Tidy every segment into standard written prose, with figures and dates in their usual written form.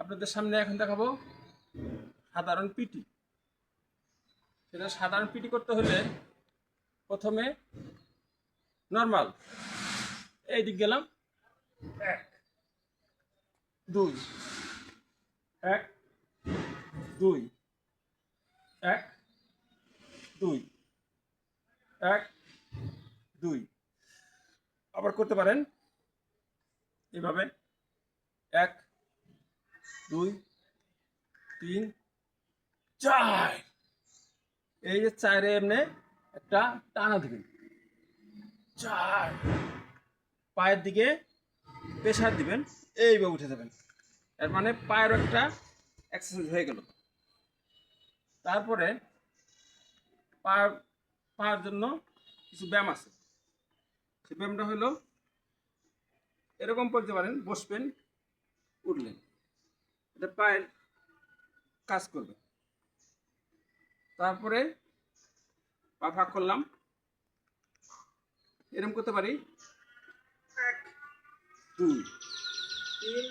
আপনাদের সামনে এখন দেখাবো সাধারণ পিটি। সেটা সাধারণ পিটি করতে হলে প্রথমে নর্মাল এই দিক গেলাম, 1 2 1 2 1 2 1 2। আবার করতে পারেন এভাবে 1 2 3 4। এই যে 4-এ এমনি একটা টানা দিবেন, 4। পায়ের দিকে প্রেসার দিবেন, এইভাবে উঠে যাবেন। এর মানে পায়ের একটা এক্সারসাইজ হয়ে গেল। তারপরে পায়ের জন্য কিছু ব্যায়াম আছে। সেই ব্যায়ামটা হলো এরকম করতে পারেন, বসবেন, উঠলেন, এটা পায়ের কাজ করবে। তারপরে পা ফাঁক করলাম, এরকম করতে পারি 1 2 3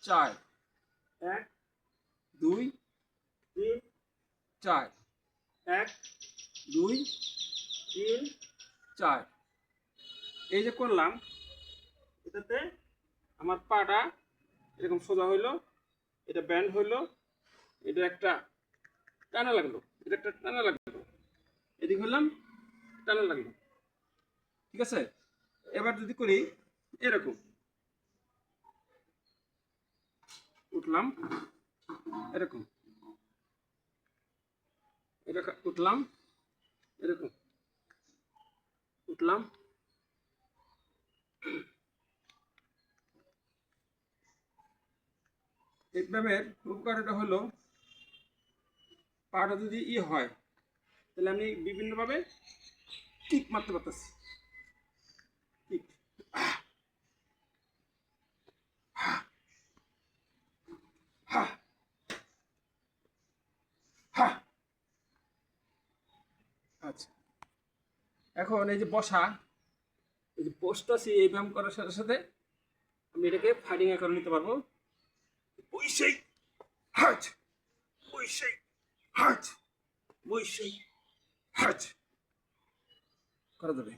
4 1 2 3 4 1 2 3 4। এই যে করলাম, এটাতে আমার পাটা এরকম সোজা হইলো, এটা ব্যান্ড হইলো, এটা একটা টানা লাগলো, এটা একটা টানা লাগলো, এদিক হইলাম, টানা লাগলো। ঠিক আছে? এবার যদি করি এরকম, উঠলাম, এরকম, এটা উঠলাম, এরকম উঠলাম, এই ব্যায়ামের উপকারিতা হলো পাটা যদি হয় তাহলে আমি বিভিন্নভাবে কিক মারতে পারতেছি। কিক, আচ্ছা, এখন এই যে বসা, এই যে বসতেছি, এই ব্যায়াম করার সাথে সাথে আমি এটাকে ফাইটিং আকারে নিতে পারবো। বসেই হাট, বসেই হাট, বসেই হাট করা যাবে।